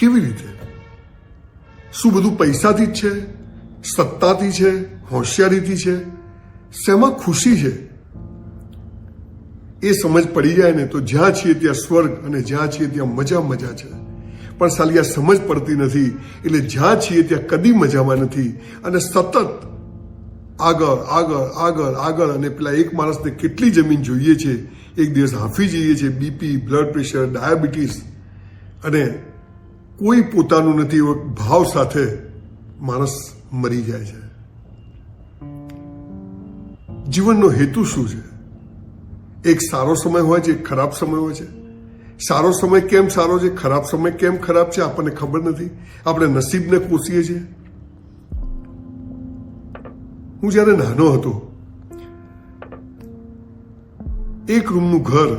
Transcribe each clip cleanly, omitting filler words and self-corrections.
કેવી રીતે? શું બધું પૈસાથી જ છે, સત્તાથી છે, હોશિયારીથી છે? શેમાં ખુશી છે? એ સમજ પડી જાય ને તો જ્યાં છીએ ત્યાં સ્વર્ગ અને જ્યાં છીએ ત્યાં મજા છે. પણ સાલી આ સમજ પડતી નથી, એટલે જ્યાં છીએ ત્યાં કદી મજામાં નથી અને સતત આગળ અને પેલા એક માણસને કેટલી જમીન જોઈએ છે, એક દિવસ હાંફી જઈએ છીએ, બીપી, બ્લડ પ્રેશર, ડાયાબિટીસ, અને કોઈ પોતાનું નથી એવો ભાવ સાથે માણસ મરી જાય છે. જીવનનો હેતુ શું છે? એક સારો સમય હોય છે, એક ખરાબ સમય હોય છે. સારો સમય કેમ સારો છે, ખરાબ સમય કેમ ખરાબ છે, આપણને ખબર નથી. આપણે નસીબને કોસીએ છીએ. હું જ્યારે નાનો હતો, એક રૂમનું ઘર,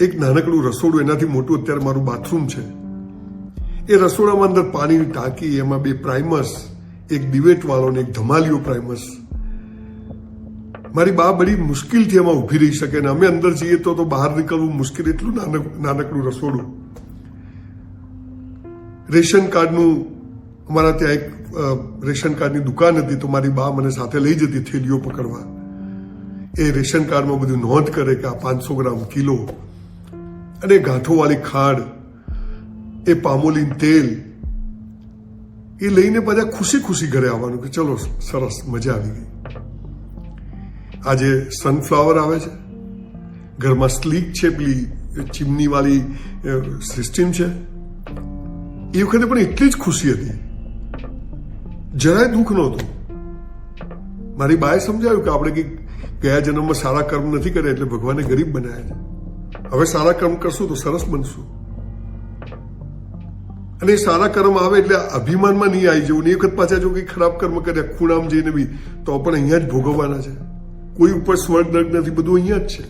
એક નાનકડું રસોડું, એનાથી મોટું અત્યારે મારું બાથરૂમ છે. એ રસોડામાં અંદર પાણીની ટાંકી, એમાં 2 પ્રાઇમર્સ, એક ડિવેટ વાળો ને એક ધમાલિયો પ્રાઇમર્સ. મારી બા બડી મુશ્કેલથી એમાં ઊભી રહી શકે ને અમે અંદર જઈએ તો બહાર નીકળવું મુશ્કેલ, એટલું નાનકડું રસોડું. રેશન કાર્ડનું, અમારા ત્યાં એક રેશન કાર્ડની દુકાન હતી, તો મારી બા મને સાથે લઈ જતી થેલીઓ પકડવા. એ રેશન કાર્ડમાં બધું નોંધ કરે કે આ 500 ગ્રામ, કિલો, અને ગાંઠોવાળી ખાંડ, એ પામોલીન તેલ, એ લઈને બધા ખુશી ઘરે આવવાનું કે ચલો સરસ, મજા આવી ગઈ. આજે સનફ્લાવર આવે છે ઘરમાં, સ્લીક છે, પેલી ચીમની વાળી સિસ્ટમ છે. એ વખતે પણ એટલી જ ખુશી હતી, જરાય દુઃખ નહોતું. મારી બાએ સમજાવ્યું કે આપણે કંઈક ગયા જન્મમાં સારા કર્મ નથી કર્યા એટલે ભગવાને ગરીબ બનાવ્યા છે. હવે સારા કર્મ કરશું તો સરસ બનશું. અને એ સારા કર્મ આવે એટલે અભિમાનમાં નહીં આવી જવું. એ વખત પાછા જો કંઈ ખરાબ કર્મ કર્યા ખૂણામ જઈને બી તો પણ અહીંયા જ ભોગવવાના છે. કોઈ ઉપર સ્વર્ગ નર્ક નથી, બધું અહીંયા જ છે.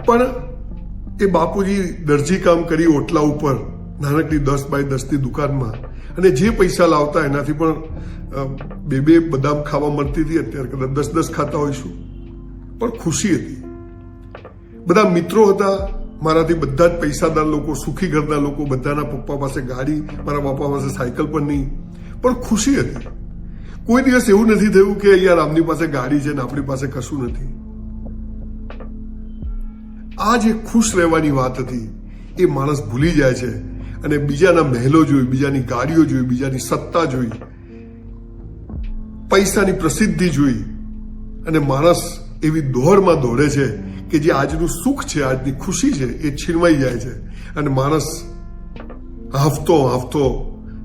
પણ એ બાપુજી દરજી કામ કરી ઓટલા ઉપર, નાનકડી 10 બાય 10ની દુકાનમાં, અને જે પૈસા લાવતા એનાથી પણ 2 બદામ ખાવા મળતી હતી. અત્યારે કદાચ 10 ખાતા હોઈશું, પણ ખુશી હતી. બધા મિત્રો હતા મારાથી, બધા જ પૈસાદાર લોકો, સુખી ઘરના લોકો. બધાના પપ્પા પાસે ગાડી, મારા પપ્પા પાસે સાયકલ પણ નહીં, પણ ખુશી હતી. કોઈ દિવસ એવું નથી થયું કે યાર આમની પાસે ગાડી છે ને આપણી પાસે કશું નથી. આ જે ખુશ રહેવાની વાત હતી એ માણસ ભૂલી જાય છે અને બીજાના મહેલો જોઈ, બીજાની ગાડીઓ જોઈ, બીજાની સત્તા જોઈ, પૈસાની પ્રસિદ્ધિ જોઈ, અને માણસ એવી દોડમાં દોડે છે કે જે આજનું સુખ છે, આજની ખુશી છે, એ છીનવાઈ જાય છે. અને માણસ હાંફતો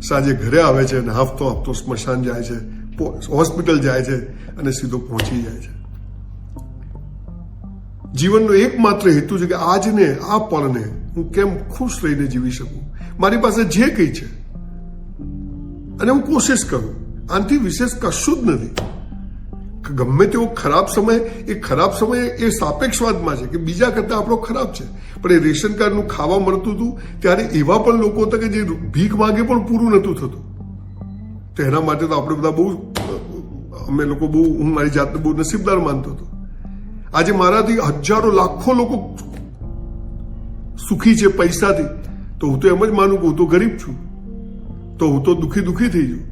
સાંજે ઘરે આવે છે અને હાંફતો સ્મશાન જાય છે, હોસ્પિટલ જાય છે અને સીધો પહોંચી જાય છે. જીવનનો એકમાત્ર હેતુ છે કે આજને, આ પળને હું કેમ ખુશ રહીને જીવી શકું. મારી પાસે જે કંઈ છે અને હું કોશિશ કરું. આનાથી વિશેષ કશું જ નથી. ગમે તેવો ખરાબ સમય, એ ખરાબ સમય એ સાપેક્ષવાદમાં છે કે બીજા કરતા આપણો ખરાબ છે. પણ એ રેશન કાર્ડનું ખાવા મળતું હતું ત્યારે એવા પણ લોકો હતા કે જે ભીખ માંગે પણ પૂરું નહોતું થતું. તો એના માટે તો આપણે બધા અમે લોકો હું મારી જાતને બહુ નસીબદાર માનતો હતો. આજે મારાથી હજારો લાખો લોકો સુખી છે પૈસાથી, તો હું તો એમ જ માનું કે હું તો ગરીબ છું, તો હું તો દુઃખી થઈ જઉં.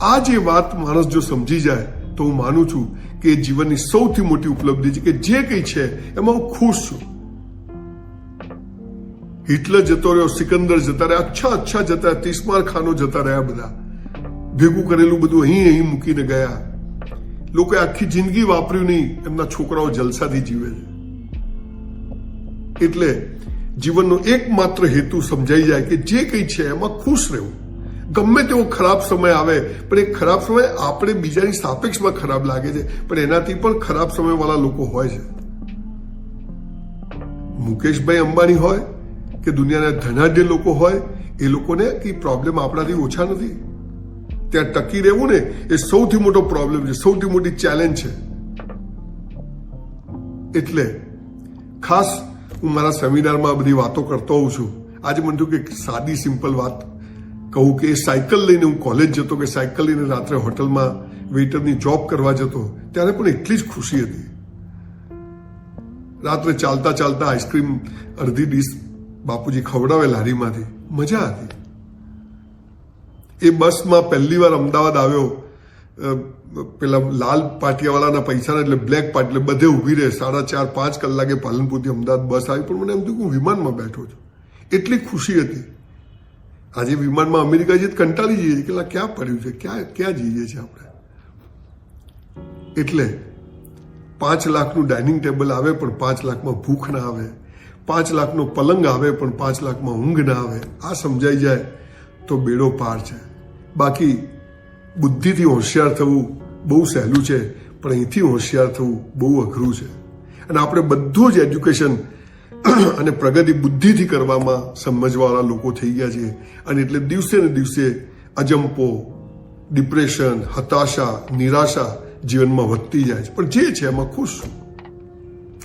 આ જે વાત માણસ જો સમજી જાય તો હું માનું છું કે એ જીવનની સૌથી મોટી ઉપલબ્ધિ છે કે જે કંઈ છે એમાં હું ખુશ છું. હિટલર જતો રહ્યો, સિકંદર જતા રહ્યા, અચ્છા જતા રહ્યા, તિસ્માર ખાનો જતા રહ્યા, બધા ભેગું કરેલું બધું અહીં મૂકીને ગયા. લોકોએ આખી જિંદગી વાપર્યું નહીં, એમના છોકરાઓ જલસાથી જીવે છે. એટલે જીવનનો એકમાત્ર હેતુ સમજાઈ જાય કે જે કંઈ છે એમાં ખુશ રહેવું. ગમે તેવો ખરાબ સમય આવે, પણ એ ખરાબ સમય આપણે બીજાની સાપેક્ષમાં ખરાબ લાગે છે, પણ એનાથી પણ ખરાબ સમયવાળા લોકો હોય છે. મુકેશભાઈ અંબાણી હોય કે દુનિયાના ધનાઢ્ય લોકો હોય, એ લોકોને કઈ પ્રોબ્લેમ આપણાથી ઓછા નથી. ત્યાં ટકી રહેવું ને એ સૌથી મોટો પ્રોબ્લેમ છે, સૌથી મોટી ચેલેન્જ છે. એટલે ખાસ હું મારા સેમિનારમાં બધી વાતો કરતો હોઉં છું. આજે મને થયું કે સાદી સિમ્પલ વાત કહું કે એ સાયકલ લઈને હું કોલેજ જતો, કે સાયકલ લઈને રાત્રે હોટલમાં વેઇટરની જોબ કરવા જતો, ત્યારે પણ એટલી જ ખુશી હતી. રાત્રે ચાલતા આઈસ્ક્રીમ અડધી ડીશ બાપુજી ખવડાવે લારીમાંથી, મજા હતી. એ બસમાં પહેલી વાર અમદાવાદ આવ્યો, પેલા લાલ પાટિયાવાળાના પૈસા એટલે બ્લેક પાર્ટી એટલે બધે ઊભી રહે, 4:30-5 કલાકે પાલનપુરથી અમદાવાદ બસ આવી, પણ મને એમ થયું કે હું વિમાનમાં બેઠો છું. એટલી ખુશી હતી. આજે વિમાનમાં અમેરિકા જઈએ કંટાળી જઈએ કે ક્યાં પડ્યું છે, ક્યાં જઈએ છીએ આપણે. એટલે 5 લાખનું ડાઇનિંગ ટેબલ આવે પણ 5 લાખમાં ભૂખ ના આવે, 5 લાખનો પલંગ આવે પણ 5 લાખમાં ઊંઘ ના આવે. આ સમજાઈ જાય તો બેડો પાર છે. બાકી બુદ્ધિથી હોશિયાર થવું બહુ સહેલું છે, પણ અહીંથી હોશિયાર થવું બહુ અઘરું છે. અને આપણે બધું જ એજ્યુકેશન અને પ્રગતિ બુદ્ધિથી કરવામાં સમજવાવાળા લોકો થઈ ગયા છે. અને એટલે દિવસે ને દિવસે અજંપો, ડિપ્રેશન, હતાશા, નિરાશા જીવનમાં વધતી જાય છે. પણ જે છે એમાં ખુશ છું.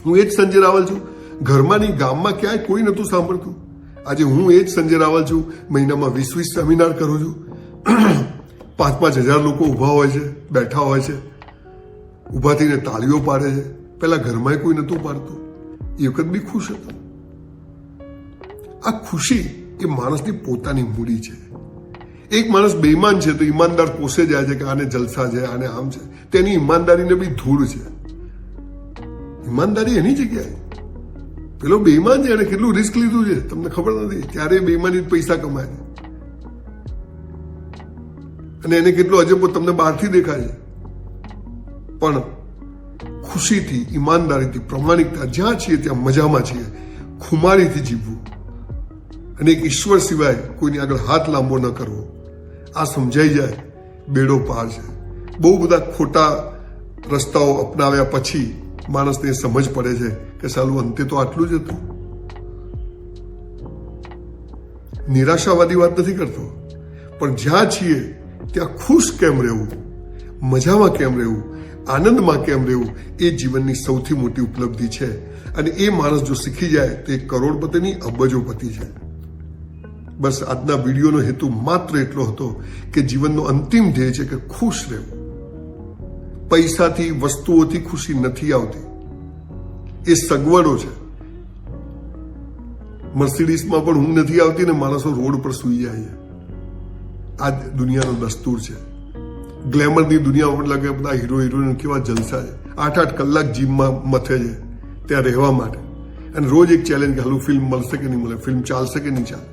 હું એ જ સંજય રાવલ છું. ઘરમાં નહીં, ગામમાં ક્યાંય કોઈ નહોતું સાંભળતું. આજે હું એ જ સંજય રાવલ છું. મહિનામાં 20 સેમિનાર કરું છું. 5-5 હજાર લોકો ઊભા હોય છે, બેઠા હોય છે, ઊભા થઈને તાળીઓ પાડે છે. પેલા ઘરમાં કોઈ નહોતું પાડતું. એ વખત બી ખુશ હતો. આ ખુશી એ માણસની પોતાની મૂડી છે. એક માણસ બેઈમાન છે તો ઈમાનદાર પોસે જાય છે કે આને જલસા છે, આને આમ છે. તેની ઈમાનદારીને બી ધૂળ છે. ઈમાનદારી એની જગ્યાએ. પેલો બેઈમાન છે, એને કેટલું રિસ્ક લીધું છે તમને ખબર નથી. ત્યારે બેઈમાની પૈસા કમાય છે. અને એને કેટલો અજંપો તમને બહારથી દેખાય છે. પણ ખુશીથી, ઈમાનદારીથી, પ્રામાણિકતા, જ્યાં છીએ ત્યાં મજામાં છીએ, ખુમારીથી જીવવું અને એક ઈશ્વર સિવાય કોઈની આગળ હાથ લાંબો ન કરવો, આ સમજાઈ જાય બેડો પાર છે. બહુ બધા ખોટા રસ્તાઓ અપનાવ્યા પછી માણસને સમજ પડે છે કે સાલું અંતે તો આટલું જ હતું. નિરાશાવાદી વાત નથી કરતો, પણ જ્યાં છીએ ત્યાં ખુશ કેમ રહેવું, મજામાં કેમ રહેવું, આનંદમાં કેમ રહેવું, એ જીવનની સૌથી મોટી ઉપલબ્ધિ છે. અને એ માણસ જો શીખી જાય તો એ કરોડપતિ નહીં, અબજોપતિ છે. બસ આજના વિડીયોનો હેતુ માત્ર એટલો હતો કે જીવનનો અંતિમ ધ્યેય છે કે ખુશ રહેવું. પૈસાથી, વસ્તુઓથી ખુશી નથી આવતી. એ સગવડો છે. મર્સિડીઝમાં પણ ઊંઘ નથી આવતી ને માણસો રોડ પર સૂઈ જાય છે. આ દુનિયાનો દસ્તુર છે. ગ્લેમરની દુનિયા ઉપર લાગે બધા હીરો હિરોઈન કેવા જલસા છે. 8-8 કલાક જીમમાં મથે છે ત્યાં રહેવા માટે. અને રોજ એક ચેલેન્જ કે હાલું ફિલ્મ મળશે કે નહીં મળે, ફિલ્મ ચાલશે કે નહીં ચાલે.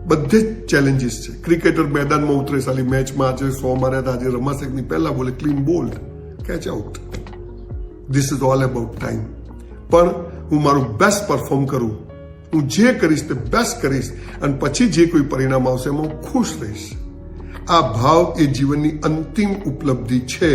બધે જ ચેલેન્જીસ છે. ક્રિકેટર મેદાનમાં ઉતરે, સાલી મેચમાં આજે 100 માર્યા હતા, આજે રમાશે કે નહીં, પહેલા બોલે clean bowled, catch out. This is all about time. પણ હું મારું બેસ્ટ પરફોર્મ કરું, હું જે કરીશ તે બેસ્ટ કરીશ, અને પછી જે કોઈ પરિણામ આવશે એમાં હું ખુશ રહીશ. આ ભાવ એ જીવનની અંતિમ ઉપલબ્ધિ છે.